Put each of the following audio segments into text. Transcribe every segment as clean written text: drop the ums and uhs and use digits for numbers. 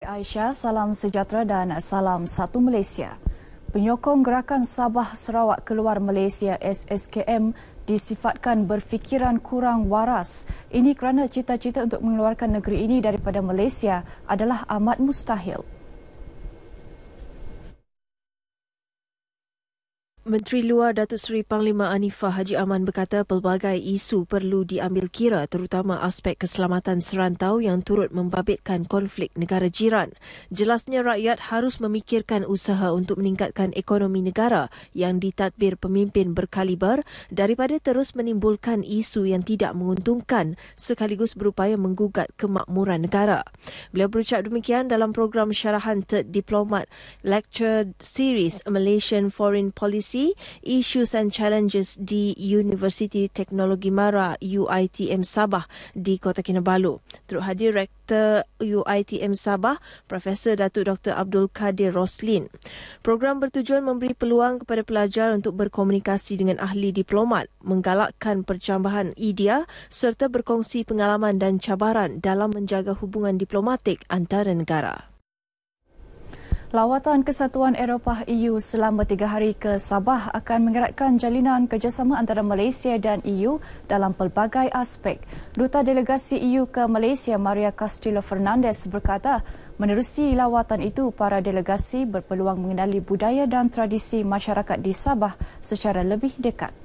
Aisyah, salam sejahtera dan salam satu Malaysia. Penyokong Gerakan Sabah Sarawak Keluar Malaysia SSKM disifatkan berfikiran kurang waras. Ini kerana cita-cita untuk mengeluarkan negeri ini daripada Malaysia adalah amat mustahil. Menteri Luar Datuk Seri Panglima Anifah Haji Aman berkata pelbagai isu perlu diambil kira terutama aspek keselamatan serantau yang turut membabitkan konflik negara jiran. Jelasnya rakyat harus memikirkan usaha untuk meningkatkan ekonomi negara yang ditadbir pemimpin berkaliber daripada terus menimbulkan isu yang tidak menguntungkan sekaligus berupaya menggugat kemakmuran negara. Beliau berucap demikian dalam program syarahan Third Diplomat Lecture Series Malaysian Foreign Policy Issues and Challenges di Universiti Teknologi Mara UiTM Sabah di Kota Kinabalu. Turut hadir Rektor UiTM Sabah, Profesor Datuk Dr. Abdul Kadir Roslin. Program bertujuan memberi peluang kepada pelajar untuk berkomunikasi dengan ahli diplomat, menggalakkan percambahan idea serta berkongsi pengalaman dan cabaran dalam menjaga hubungan diplomatik antara negara. Lawatan Kesatuan Eropah EU selama 3 hari ke Sabah akan mengeratkan jalinan kerjasama antara Malaysia dan EU dalam pelbagai aspek. Duta Delegasi EU ke Malaysia, Maria Castillo Fernandez berkata, menerusi lawatan itu, para delegasi berpeluang mengenali budaya dan tradisi masyarakat di Sabah secara lebih dekat.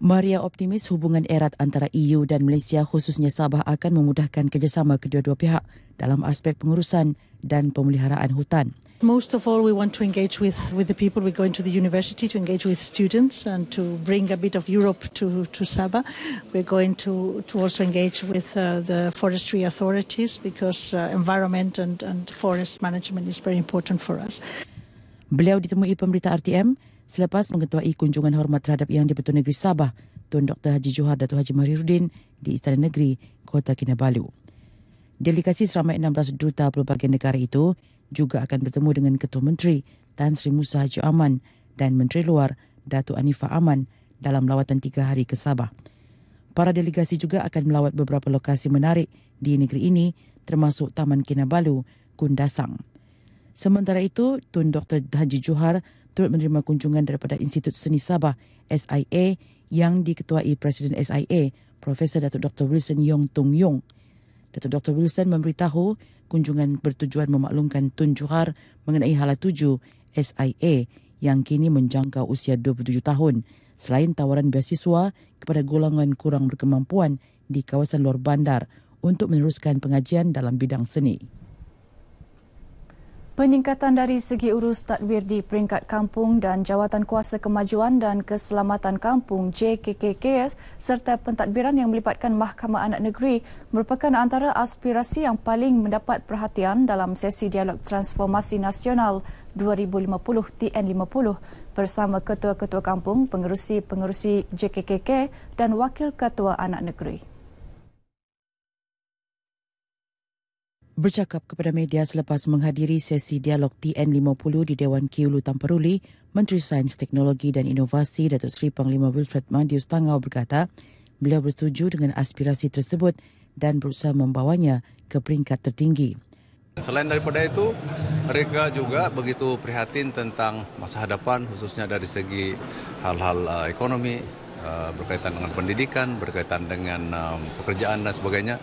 Maria optimis hubungan erat antara EU dan Malaysia khususnya Sabah akan memudahkan kerjasama kedua-dua pihak dalam aspek pengurusan dan pemeliharaan hutan. Most of all, we want to engage with the people. We're going to the university to engage with students and to bring a bit of Europe to Sabah. We're going to also engage with the forestry authorities because environment and forest management is very important for us. Beliau ditemui pemberita RTM selepas mengetuai kunjungan hormat terhadap Yang di-Pertuan Negeri Sabah, Tun Dr. Haji Johar Datuk Haji Mahiruddin di Istana Negeri, Kota Kinabalu. Delegasi seramai 16 duta pelbagai negara itu juga akan bertemu dengan Ketua Menteri Tan Sri Musa Haji Aman dan Menteri Luar Datuk Anifah Aman dalam lawatan 3 hari ke Sabah. Para delegasi juga akan melawat beberapa lokasi menarik di negeri ini termasuk Taman Kinabalu, Kundasang. Sementara itu, Tun Dr. Haji Johar turut menerima kunjungan daripada Institut Seni Sabah SIA yang diketuai Presiden SIA Profesor Datuk Dr. Wilson Yong Tung Yong. Datuk Dr. Wilson memberitahu kunjungan bertujuan memaklumkan Tun Johar mengenai hala tuju SIA yang kini menjangkau usia 27 tahun selain tawaran beasiswa kepada golongan kurang berkemampuan di kawasan luar bandar untuk meneruskan pengajian dalam bidang seni. Peningkatan dari segi urus tadbir di peringkat kampung dan Jawatan Kuasa Kemajuan dan Keselamatan Kampung JKKK serta pentadbiran yang melibatkan Mahkamah Anak Negeri merupakan antara aspirasi yang paling mendapat perhatian dalam sesi Dialog Transformasi Nasional 2050 TN50 bersama Ketua-Ketua Kampung, Pengerusi-Pengerusi JKKK dan Wakil Ketua Anak Negeri. Bercakap kepada media selepas menghadiri sesi dialog TN50 di Dewan Kiulu Tamparuli, Menteri Sains, Teknologi dan Inovasi Datuk Seri Panglima Wilfred Madius Tangau berkata, beliau bersetuju dengan aspirasi tersebut dan berusaha membawanya ke peringkat tertinggi. Selain daripada itu, mereka juga begitu prihatin tentang masa hadapan khususnya dari segi hal-hal ekonomi, berkaitan dengan pendidikan, berkaitan dengan pekerjaan dan sebagainya,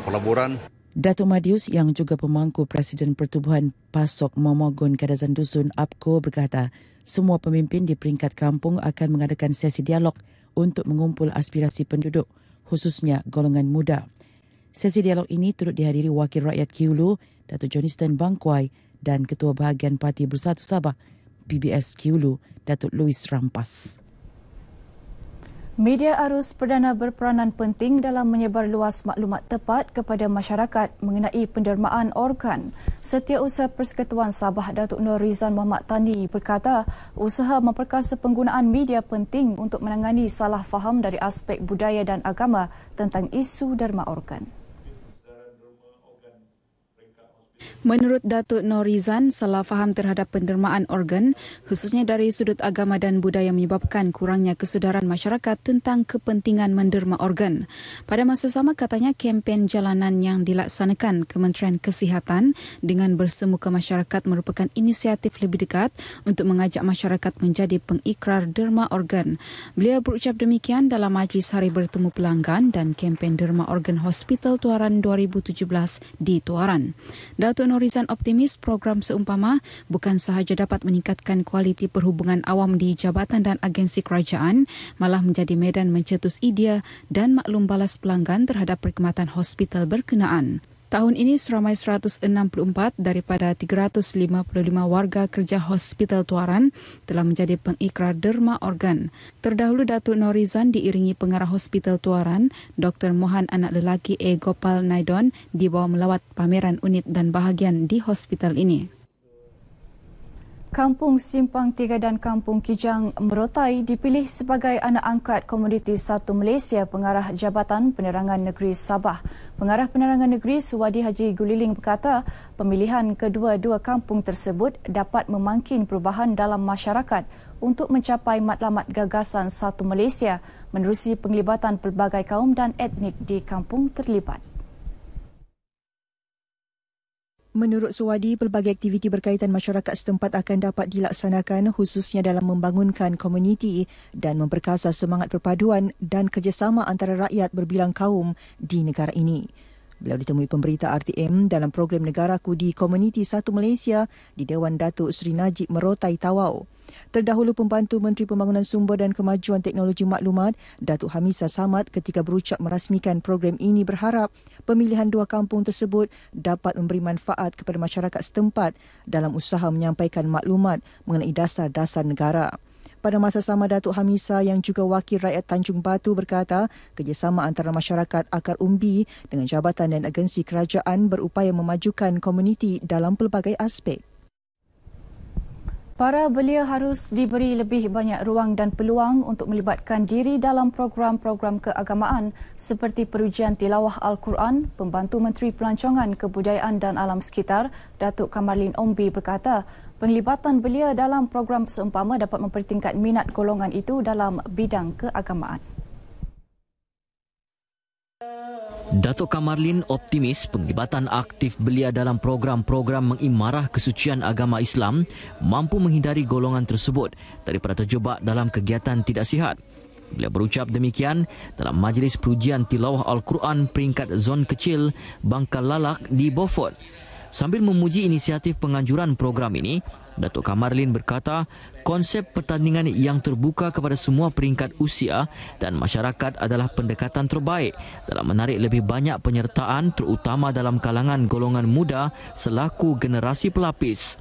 pelaburan. Datuk Madius yang juga pemangku Presiden Pertubuhan Pasok Momogun Kadazan Dusun APCO berkata, semua pemimpin di peringkat kampung akan mengadakan sesi dialog untuk mengumpul aspirasi penduduk, khususnya golongan muda. Sesi dialog ini turut dihadiri Wakil Rakyat Kiulu, Datuk Johnston Bangkwai dan Ketua Bahagian Parti Bersatu Sabah, PBS Kiulu, Datuk Louis Rampas. Media arus perdana berperanan penting dalam menyebar luas maklumat tepat kepada masyarakat mengenai pendermaan organ. Setiausaha Persekutuan Sabah Datuk Nur Rizan Muhammad Tani berkata, usaha memperkasa penggunaan media penting untuk menangani salah faham dari aspek budaya dan agama tentang isu derma organ. Menurut Datuk Norizan, salah faham terhadap pendermaan organ, khususnya dari sudut agama dan budaya menyebabkan kurangnya kesedaran masyarakat tentang kepentingan menderma organ. Pada masa sama, katanya kempen jalanan yang dilaksanakan Kementerian Kesihatan dengan bersemu ke masyarakat merupakan inisiatif lebih dekat untuk mengajak masyarakat menjadi pengikrar derma organ. Beliau berucap demikian dalam majlis hari bertemu pelanggan dan kempen derma organ Hospital Tuaran 2017 di Tuaran. Datuk Norizan optimis program seumpama bukan sahaja dapat meningkatkan kualiti perhubungan awam di jabatan dan agensi kerajaan, malah menjadi medan mencetus idea dan maklum balas pelanggan terhadap perkhidmatan hospital berkenaan. Tahun ini seramai 164 daripada 355 warga kerja Hospital Tuaran telah menjadi pengikrar derma organ. Terdahulu Datuk Norizan diiringi pengarah Hospital Tuaran, Dr. Mohan anak lelaki A. Gopal Naidon dibawa melawat pameran unit dan bahagian di hospital ini. Kampung Simpang 3 dan Kampung Kijang Merotai dipilih sebagai anak angkat Komuniti 1 Malaysia Pengarah Jabatan Penerangan Negeri Sabah. Pengarah Penerangan Negeri Suwadi Haji Guliling berkata, pemilihan kedua-dua kampung tersebut dapat memangkin perubahan dalam masyarakat untuk mencapai matlamat gagasan 1 Malaysia menerusi penglibatan pelbagai kaum dan etnik di kampung terlibat. Menurut Suwadi, pelbagai aktiviti berkaitan masyarakat setempat akan dapat dilaksanakan khususnya dalam membangunkan komuniti dan memperkasa semangat perpaduan dan kerjasama antara rakyat berbilang kaum di negara ini. Beliau ditemui pemberita RTM dalam program Negaraku di Komuniti 1 Malaysia di Dewan Datuk Seri Najib Merotai Tawau. Terdahulu Pembantu Menteri Pembangunan Sumber dan Kemajuan Teknologi Maklumat, Datuk Hamisa Samad ketika berucap merasmikan program ini berharap pemilihan dua kampung tersebut dapat memberi manfaat kepada masyarakat setempat dalam usaha menyampaikan maklumat mengenai dasar-dasar negara. Pada masa sama, Datuk Hamisa yang juga wakil rakyat Tanjung Batu berkata kerjasama antara masyarakat Akar Umbi dengan jabatan dan agensi kerajaan berupaya memajukan komuniti dalam pelbagai aspek. Para belia harus diberi lebih banyak ruang dan peluang untuk melibatkan diri dalam program-program keagamaan seperti perujian tilawah Al-Quran. Pembantu Menteri Pelancongan, Kebudayaan dan Alam Sekitar, Datuk Kamarlin Ombi berkata, penglibatan belia dalam program seumpama dapat mempertingkat minat golongan itu dalam bidang keagamaan. Datuk Kamarlin optimis penglibatan aktif belia dalam program-program mengimarah kesucian agama Islam mampu menghindari golongan tersebut daripada terjebak dalam kegiatan tidak sihat. Beliau berucap demikian dalam majlis perujian tilawah Al-Quran peringkat zon kecil Bangkal Lalak di Beaufort. Sambil memuji inisiatif penganjuran program ini, Datuk Kamarlin berkata konsep pertandingan yang terbuka kepada semua peringkat usia dan masyarakat adalah pendekatan terbaik dalam menarik lebih banyak penyertaan terutama dalam kalangan golongan muda selaku generasi pelapis.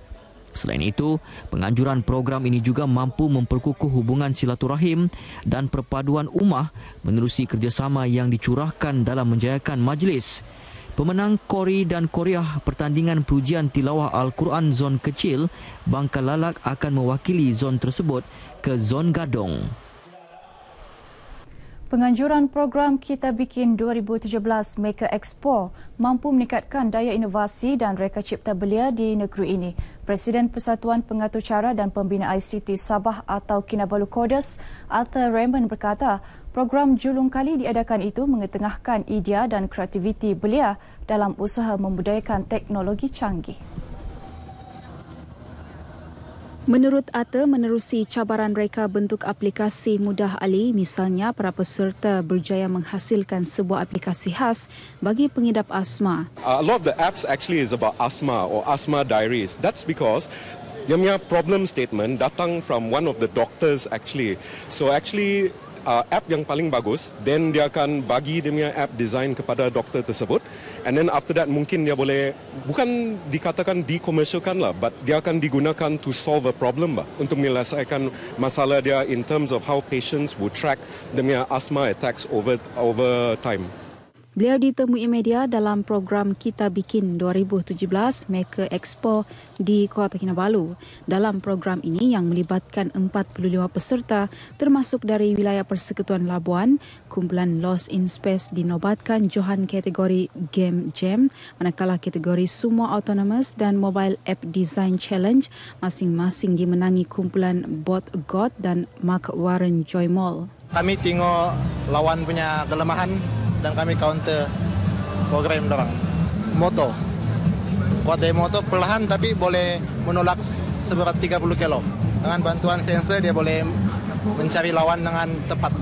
Selain itu, penganjuran program ini juga mampu memperkukuh hubungan silaturahim dan perpaduan ummah menerusi kerjasama yang dicurahkan dalam menjayakan majlis. Pemenang Kori dan Korea pertandingan perujian tilawah Al-Quran zon kecil Bangkal Lalak akan mewakili zon tersebut ke zon Gadong. Penganjuran program Kita Bikin 2017 Maker Expo mampu meningkatkan daya inovasi dan reka cipta belia di negeri ini. Presiden Persatuan Pengatur Cara dan Pembina ICT Sabah atau Kinabalu Kodes, Arthur Raymond berkata, program julung kali diadakan itu mengetengahkan idea dan kreativiti belia dalam usaha membudayakan teknologi canggih. Menurut Atta, menerusi cabaran reka bentuk aplikasi mudah alih, misalnya para peserta berjaya menghasilkan sebuah aplikasi khas bagi pengidap asma. A lot of the apps actually is about asthma or asthma diaries. That's because yang punya problem statement datang from one of the doctors actually. So actually app yang paling bagus, then dia akan bagi dia punya app design kepada doktor tersebut, and then after that mungkin dia boleh, bukan dikatakan dikomersialkan lah, but dia akan digunakan to solve a problem lah, untuk menyelesaikan masalah dia in terms of how patients would track dia punya asthma attacks over time. Beliau ditemui media dalam program Kita Bikin 2017 Maker Expo di Kota Kinabalu. Dalam program ini yang melibatkan 45 peserta termasuk dari wilayah Persekutuan Labuan, kumpulan Lost in Space dinobatkan Johan kategori Game Jam, manakala kategori Sumo Autonomous dan Mobile App Design Challenge masing-masing dimenangi kumpulan Bot God dan Mark Warren Joy Mall. Kami tengok lawan punya kelemahan dan kami counter program dorang. Moto. Kuat dari moto perlahan tapi boleh menolak seberat 30 kilo. Dengan bantuan sensor dia boleh mencari lawan dengan tepat.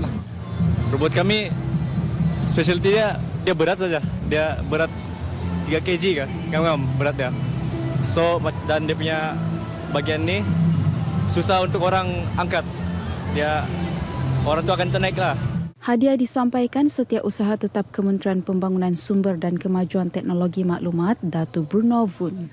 Robot kami specialty dia berat saja. Dia berat 3 kg kan? Ngam berat dia. So dan dia punya bagian ni susah untuk orang angkat. Dia orang tu akan ternaik lah. Hadiah disampaikan Setiausaha Tetap Kementerian Pembangunan Sumber dan Kemajuan Teknologi Maklumat, Datu Bruno Vun.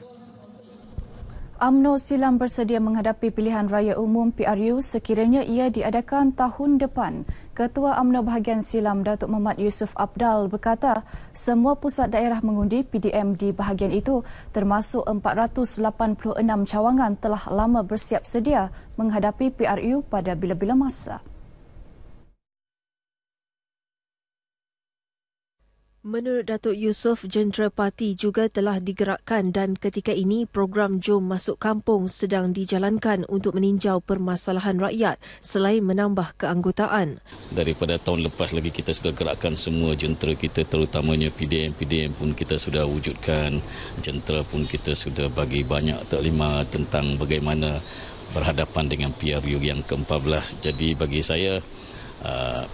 UMNO silam bersedia menghadapi pilihan raya umum PRU sekiranya ia diadakan tahun depan. Ketua UMNO Bahagian Silam Datuk Muhammad Yusof Abdal berkata, semua pusat daerah mengundi PDM di bahagian itu termasuk 486 cawangan telah lama bersiap sedia menghadapi PRU pada bila-bila masa. Menurut Datuk Yusof, jentera parti juga telah digerakkan dan ketika ini program Jom Masuk Kampung sedang dijalankan untuk meninjau permasalahan rakyat selain menambah keanggotaan. Daripada tahun lepas lagi kita sudah gerakkan semua jentera kita, terutamanya PDM pun kita sudah wujudkan, jentera pun kita sudah bagi banyak taklimat tentang bagaimana berhadapan dengan PRU yang ke-14. Jadi bagi saya,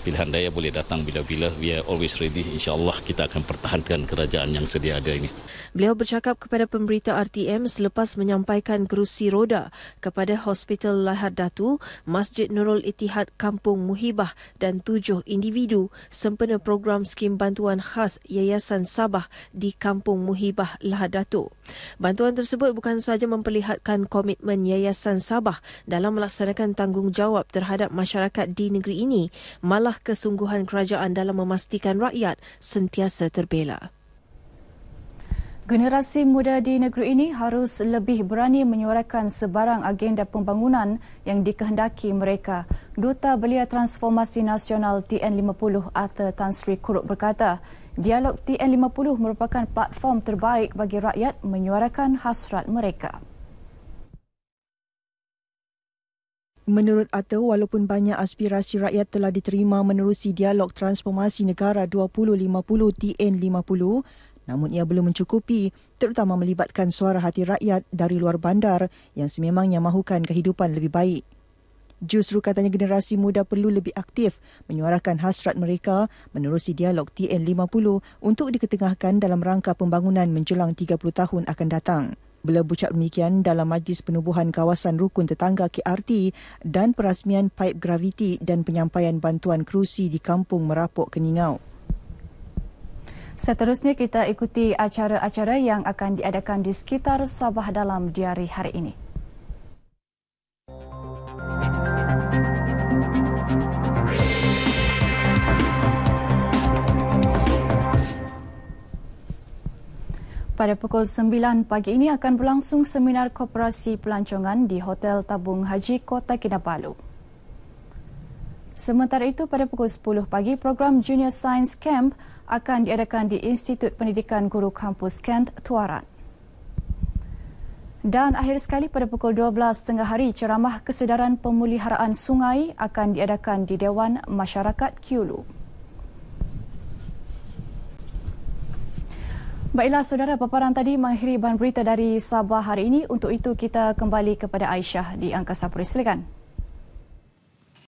pilihan raya boleh datang bila-bila. We are always ready. InsyaAllah kita akan pertahankan kerajaan yang sedia ada ini. Beliau bercakap kepada pemberita RTM selepas menyampaikan kerusi roda kepada Hospital Lahad Datu, Masjid Nurul Ittihad Kampung Muhibah dan 7 individu sempena program skim bantuan khas Yayasan Sabah di Kampung Muhibah Lahad Datu. Bantuan tersebut bukan sahaja memperlihatkan komitmen Yayasan Sabah dalam melaksanakan tanggungjawab terhadap masyarakat di negeri ini, malah kesungguhan kerajaan dalam memastikan rakyat sentiasa terbela. Generasi muda di negeri ini harus lebih berani menyuarakan sebarang agenda pembangunan yang dikehendaki mereka. Duta Belia Transformasi Nasional TN50 Arthur Tan Sri Kurup berkata, dialog TN50 merupakan platform terbaik bagi rakyat menyuarakan hasrat mereka. Menurut Arthur, walaupun banyak aspirasi rakyat telah diterima menerusi dialog transformasi negara 2050 TN50, namun ia belum mencukupi, terutama melibatkan suara hati rakyat dari luar bandar yang sememangnya mahukan kehidupan lebih baik. Justru katanya generasi muda perlu lebih aktif menyuarakan hasrat mereka menerusi dialog TN50 untuk diketengahkan dalam rangka pembangunan menjelang 30 tahun akan datang. Beliau berucap demikian dalam Majlis Penubuhan Kawasan Rukun Tetangga KRT dan perasmian paip graviti dan penyampaian bantuan kerusi di Kampung Merapuk, Keningau. Seterusnya kita ikuti acara-acara yang akan diadakan di sekitar Sabah dalam diari hari ini. Pada pukul 9 pagi ini akan berlangsung seminar koperasi pelancongan di Hotel Tabung Haji Kota Kinabalu. Sementara itu, pada pukul 10 pagi, program Junior Science Camp akan diadakan di Institut Pendidikan Guru Kampus Kent, Tuaran. Dan akhir sekali pada pukul 12.30 hari, ceramah kesedaran pemeliharaan sungai akan diadakan di Dewan Masyarakat Kiulu. Baiklah saudara, paparan tadi mengakhiri bahan berita dari Sabah hari ini. Untuk itu kita kembali kepada Aisyah di Angkasa Puri. Silakan.